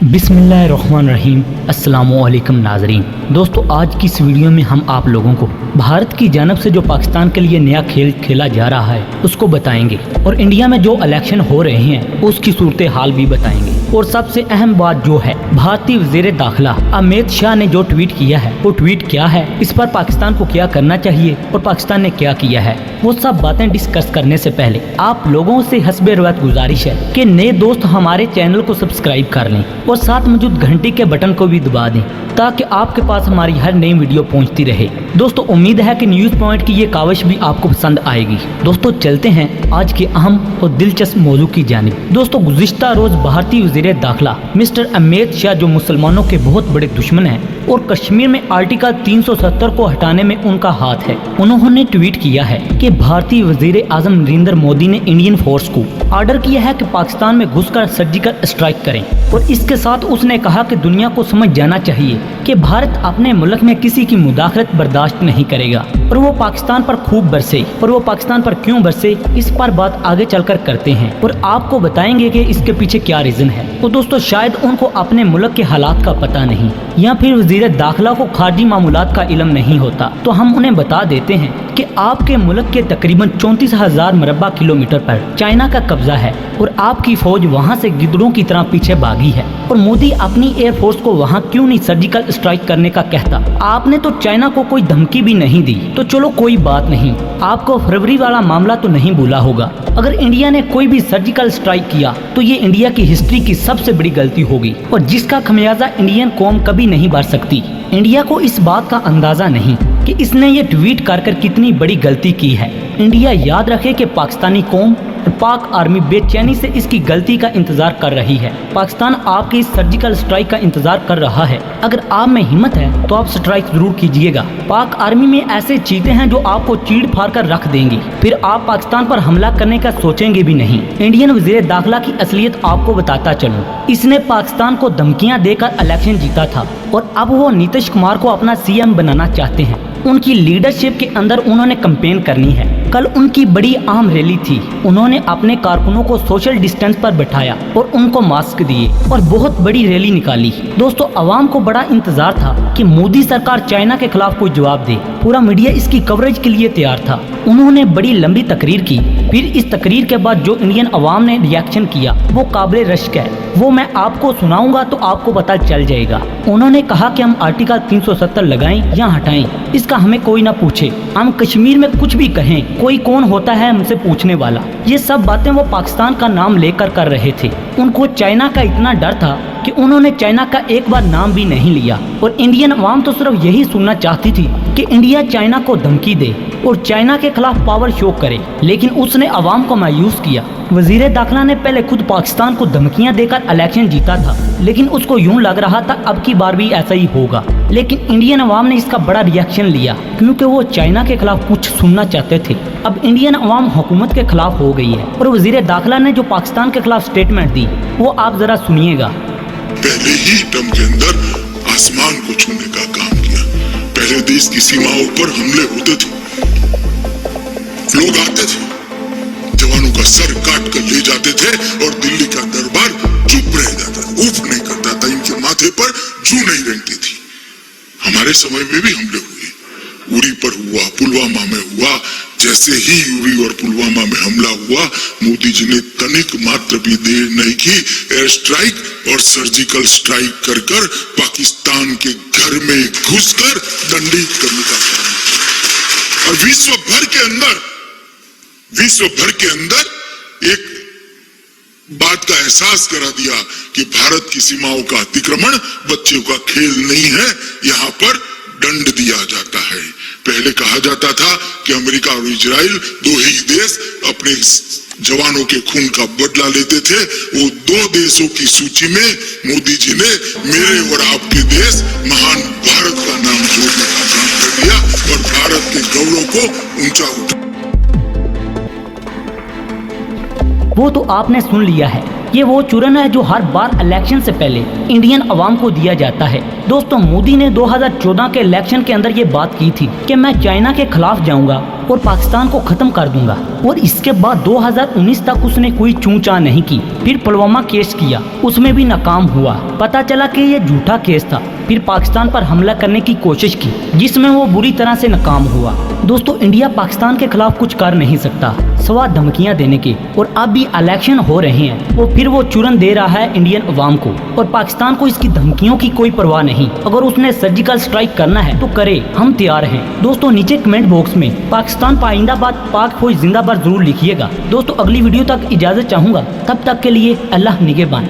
बिस्मिल्लाहिर्रहमानिर्रहीम। अस्सलामुअलैकुम नाज़रीन। दोस्तों, आज की इस वीडियो में हम आप लोगों को भारत की जानब से जो पाकिस्तान के लिए नया खेल खेला जा रहा है उसको बताएंगे और इंडिया में जो इलेक्शन हो रहे हैं उसकी सूरत हाल भी बताएंगे। और सबसे अहम बात जो है, भारतीय वज़ीर दाखिला अमित शाह ने जो ट्वीट किया है वो ट्वीट क्या है, इस पर पाकिस्तान को क्या करना चाहिए और पाकिस्तान ने क्या किया है, वो सब बातें डिस्कस करने से पहले आप लोगों से हस्बे रवैत गुजारिश है कि नए दोस्त हमारे चैनल को सब्सक्राइब कर लें और साथ मौजूद घंटी के बटन को भी दबा दें ताकि आपके पास हमारी हर नई वीडियो पहुंचती रहे। दोस्तों, उम्मीद है कि न्यूज़ पॉइंट की ये काविश भी आपको पसंद आएगी। दोस्तों, चलते हैं आज के अहम और दिलचस्प मौजू की जानिब। दोस्तों, गुज़िश्ता रोज भारतीय वज़ीर दाखिला मिस्टर अमित शाह, जो मुसलमानों के बहुत बड़े दुश्मन हैं और कश्मीर में आर्टिकल 370 को हटाने में उनका हाथ है, उन्होंने ट्वीट किया है कि भारतीय वज़ीर आज़म नरेंद्र मोदी ने इंडियन फोर्स को ऑर्डर किया है कि पाकिस्तान में घुसकर सर्जिकल स्ट्राइक करें। और इसके साथ उसने कहा कि दुनिया को समझ जाना चाहिए कि भारत अपने मुल्क में किसी की मुदाखलत बर्दाश्त नहीं करेगा और वो पाकिस्तान पर खूब बरसे। और वो पाकिस्तान पर क्यों बरसे, इस पर बात आगे चलकर करते हैं और आपको बताएंगे कि इसके पीछे क्या रीजन है। तो दोस्तों, शायद उनको अपने मुल्क के हालात का पता नहीं या फिर वज़ीर दाखिला को खारजी मामूलात का इल्म नहीं होता, तो हम उन्हें बता देते हैं कि आपके मुल्क के तकरीबन 34,000 मरबा किलोमीटर पर चाइना का कब्जा है और आपकी फौज वहां से गिद्धड़ों की तरह पीछे भागी है। और मोदी अपनी एयरफोर्स को वहां क्यों नहीं सर्जिकल स्ट्राइक करने का कहता? आपने तो चाइना को कोई धमकी भी नहीं दी, तो चलो कोई बात नहीं, आपको फरवरी वाला मामला तो नहीं भूला होगा। अगर इंडिया ने कोई भी सर्जिकल स्ट्राइक किया तो ये इंडिया की हिस्ट्री की सबसे बड़ी गलती होगी और जिसका खमियाजा इंडियन कौम कभी नहीं भर सकती। इंडिया को इस बात का अंदाजा नहीं कि इसने ये ट्वीट कर कितनी बड़ी गलती की है। इंडिया याद रखे कि पाकिस्तानी कौम और पाक आर्मी बेचैनी से इसकी गलती का इंतजार कर रही है। पाकिस्तान आपकी इस सर्जिकल स्ट्राइक का इंतजार कर रहा है। अगर आप में हिम्मत है तो आप स्ट्राइक जरूर कीजिएगा। पाक आर्मी में ऐसे चीते हैं जो आपको चीड़ फाड़ कर रख देंगे, फिर आप पाकिस्तान पर हमला करने का सोचेंगे भी नहीं। इंडियन वज़ीर दाखिला की असलियत आपको बताता चलूं, इसने पाकिस्तान को धमकियां देकर इलेक्शन जीता था और अब वो नीतीश कुमार को अपना सीएम बनाना चाहते हैं। उनकी लीडरशिप के अंदर उन्होंने कैंपेन करनी है। कल उनकी बड़ी अहम रैली थी, उन्होंने अपने कारकुनों को सोशल डिस्टेंस पर बैठाया और उनको मास्क दिए और बहुत बड़ी रैली निकाली। दोस्तों, आवाम को बड़ा इंतजार था कि मोदी सरकार चाइना के खिलाफ कोई जवाब दे। पूरा मीडिया इसकी कवरेज के लिए तैयार था। उन्होंने बड़ी लंबी तकरीर की, फिर इस तकरीर के बाद जो इंडियन अवाम ने रिएक्शन किया वो काबिल रश्क है। वो मैं आपको सुनाऊंगा तो आपको पता चल जाएगा। उन्होंने कहा कि हम आर्टिकल 370 लगाएं या हटाएं, इसका हमें कोई ना पूछे, हम कश्मीर में कुछ भी कहें, कोई कौन होता है हमसे पूछने वाला। ये सब बातें वो पाकिस्तान का नाम लेकर कर रहे थे। उनको चाइना का इतना डर था कि उन्होंने चाइना का एक बार नाम भी नहीं लिया। और इंडियन अवाम तो सिर्फ यही सुनना चाहती थी कि इंडिया चाइना को धमकी दे और चाइना के खिलाफ पावर शो करे, लेकिन उसने अवाम को मायूस किया। वज़ीर दाखिला ने पहले खुद पाकिस्तान को धमकियां देकर इलेक्शन जीता था, लेकिन उसको यूं लग रहा था अब की बार भी ऐसा ही होगा। लेकिन इंडियन अवाम ने इसका बड़ा रिएक्शन लिया क्योंकि वो चाइना के खिलाफ कुछ सुनना चाहते थे। अब इंडियन अवाम हुकूमत के खिलाफ हो गई है और वज़ीर दाखिला ने जो पाकिस्तान के खिलाफ स्टेटमेंट दी वो आप जरा सुनिएगा। पहले ही टर्म के अंदर आसमान को छूने का काम किया। पहले देश की सीमाओं पर हमले होते थे, लोग आते थे, जवानों का सर काट कर ले जाते थे और दिल्ली का दरबार चुप रह जाता था, उफ नहीं करता था, इनके माथे पर जू नहीं रेंगती थी। हमारे समय में भी हमले हुए, उरी पर हुआ, पुलवामा में हुआ। जैसे ही उरी और पुलवामा में हमला हुआ, मोदी जी ने तनिक मात्र भी देर नहीं की, एयर स्ट्राइक और सर्जिकल स्ट्राइक कर पाकिस्तान के घर में घुसकर दंडित करने का काम। और विश्व भर के अंदर एक बात का एहसास करा दिया कि भारत की सीमाओं का अतिक्रमण बच्चों का खेल नहीं है, यहाँ पर दंड दिया जाता है। पहले कहा जाता था कि अमेरिका और इजराइल दो ही देश अपने जवानों के खून का बदला लेते थे। वो दो देशों की सूची में मोदी जी ने मेरे और आपके देश महान भारत का नाम जोड़ने का काम कर दिया और भारत के गौरव को ऊंचा उठा। वो तो आपने सुन लिया है, ये वो चूरन है जो हर बार इलेक्शन से पहले इंडियन अवाम को दिया जाता है। दोस्तों, मोदी ने 2014 के इलेक्शन के अंदर ये बात की थी कि मैं चाइना के खिलाफ जाऊंगा और पाकिस्तान को खत्म कर दूंगा। और इसके बाद 2019 तक उसने कोई चूं-चां नहीं की। फिर पुलवामा केस किया, उसमें भी नाकाम हुआ। पता चला कि ये झूठा केस था। फिर पाकिस्तान पर हमला करने की कोशिश की, जिसमें वो बुरी तरह से नाकाम हुआ। दोस्तों, इंडिया पाकिस्तान के खिलाफ कुछ कर नहीं सकता सिवा धमकियां देने के। और अब भी इलेक्शन हो रहे हैं और फिर वो चुरन दे रहा है इंडियन अवाम को। और पाकिस्तान को इसकी धमकियों की कोई परवाह नहीं। अगर उसने सर्जिकल स्ट्राइक करना है तो करे, हम तैयार हैं। दोस्तों, नीचे कमेंट बॉक्स में पाकिस्तान पाइंदाबाद पाक फौज जिंदाबाद जरूर लिखिएगा। दोस्तों, अगली वीडियो तक इजाजत चाहूंगा, तब तक के लिए अल्लाह निगहबान।